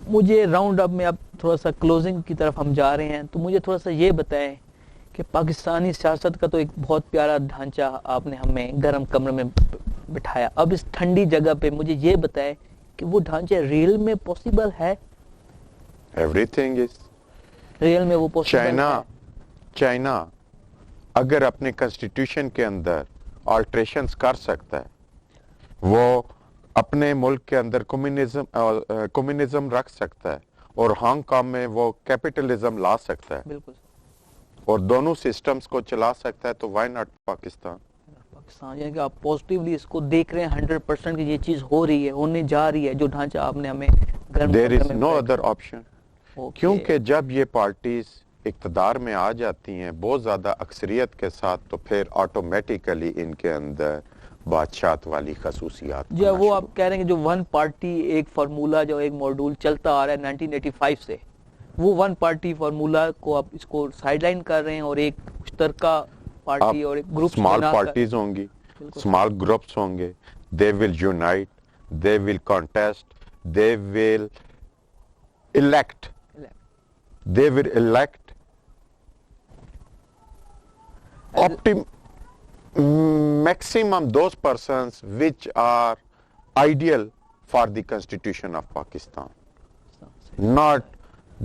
مجھے راؤنڈ اپ میں اب تھوڑا سا کلوزنگ کی طرف ہم جا رہے ہیں، تو مجھے تھوڑا سا یہ بتائیں کہ پاکستانی سیاست کا تو ایک بہت پیارا ڈھانچہ آپ نے ہمیں گرم کمرے میں بٹھایا. اب اس ٹھنڈی جگہ پہ مجھے یہ بتائیں کہ وہ ڈھانچہ ریئل میں پاسبل ہے؟ ایوری تھنگ از ریئل میں وہ پاسبل ہے؟ چائنا اگر اپنے کنسٹیٹیوشن کے اندر آلٹریشنز کر سکتا ہے، وہ اپنے ملک کے اندر کمیونزم رکھ سکتا ہے، اور ہانگ کانگ میں وہ کیپٹلزم لا سکتا ہے، بالکل، اور دونوں سسٹمز کو چلا سکتا ہے، تو وائی ناٹ پاکستان؟ یعنی کہ آپ پازیٹیولی اس کو دیکھ رہے ہیں 100% کہ یہ چیز ہو رہی ہے، ہونے جا رہی ہے، جو ڈھانچہ آپ نے ہمیں دیر از نو ادر آپشن. کیونکہ جب یہ پارٹیز اقتدار میں آ جاتی ہیں بہت زیادہ اکثریت کے ساتھ، تو پھر آٹومیٹیکلی ان کے اندر بادشاہت والی خصوصیات. جو وہ آپ کہہ رہے ہیں کہ جو ون پارٹی ایک فارمولا، جو ایک ماڈیول چلتا آ رہا ہے 1985 سے، وہ ون پارٹی فارمولا کو آپ اس کو سائیڈ لائن کر رہے ہیں، اور ایک مشترکہ پارٹی اور ایک گروپ، اسمال پارٹیز ہوں گی، اسمال گروپس ہوں گے، they will unite, they will contest, they will elect maximum those persons which are ideal for the constitution of Pakistan. Not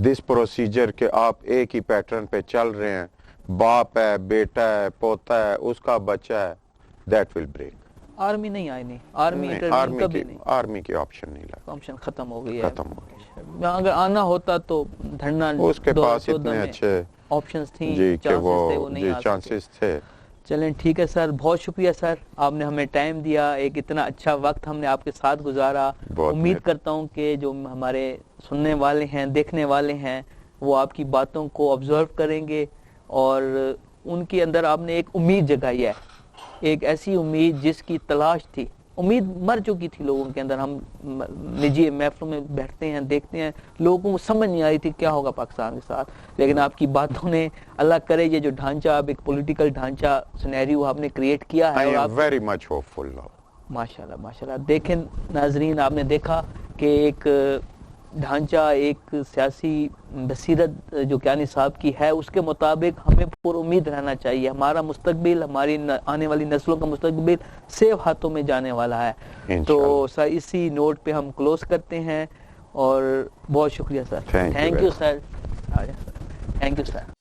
this procedure کہ آپ ایک ہی پیٹرن پہ چل رہے ہیں، باپ ہے، بیٹا ہے، پوتا ہے، اس کا بچہ ہے، that will break. آرمی نہیں آئی، نہیں آرمی کی آپشن نہیں لگا، آپشن ختم ہو گئی ہے. اگر آنا ہوتا تو دھرنا، اس کے پاس اتنے اچھے آپشنز تھیں، جی کہ وہ چانسز تھے. چلیں ٹھیک ہے سر, بہت شکریہ سر, آپ نے ہمیں ٹائم دیا, ایک اتنا اچھا وقت ہم نے آپ کے ساتھ گزارا. امید کرتا ہوں کہ جو ہمارے سننے والے ہیں, دیکھنے والے ہیں, وہ آپ کی باتوں کو آبزرو کریں گے اور ان کے اندر آپ نے ایک امید جگائی ہے, ایک ایسی امید جس کی تلاش تھی. امید مر چکی تھی لوگوں کے اندر. ہم نجی محفلوں میں بیٹھتے ہیں, دیکھتے ہیں, لوگوں کو سمجھ نہیں آ رہی تھی کیا ہوگا پاکستان کے ساتھ, لیکن آپ کی باتوں نے, اللہ کرے یہ جو ڈھانچہ, اب ایک پولیٹیکل ڈھانچہ سینیریو آپ نے کریٹ کیا ہے. اور آپ ویری مچ ہوپ فل. ماشاءاللہ ماشاءاللہ. دیکھیں ناظرین, آپ نے دیکھا کہ ایک ڈھانچہ, ایک سیاسی بصیرت جو کیانی صاحب کی ہے, اس کے مطابق ہمیں پر امید رہنا چاہیے. ہمارا مستقبل, ہماری آنے والی نسلوں کا مستقبل سیف ہاتھوں میں جانے والا ہے. تو سر اسی نوٹ پہ ہم کلوز کرتے ہیں اور بہت شکریہ sir. Thank you sir. Thank you sir.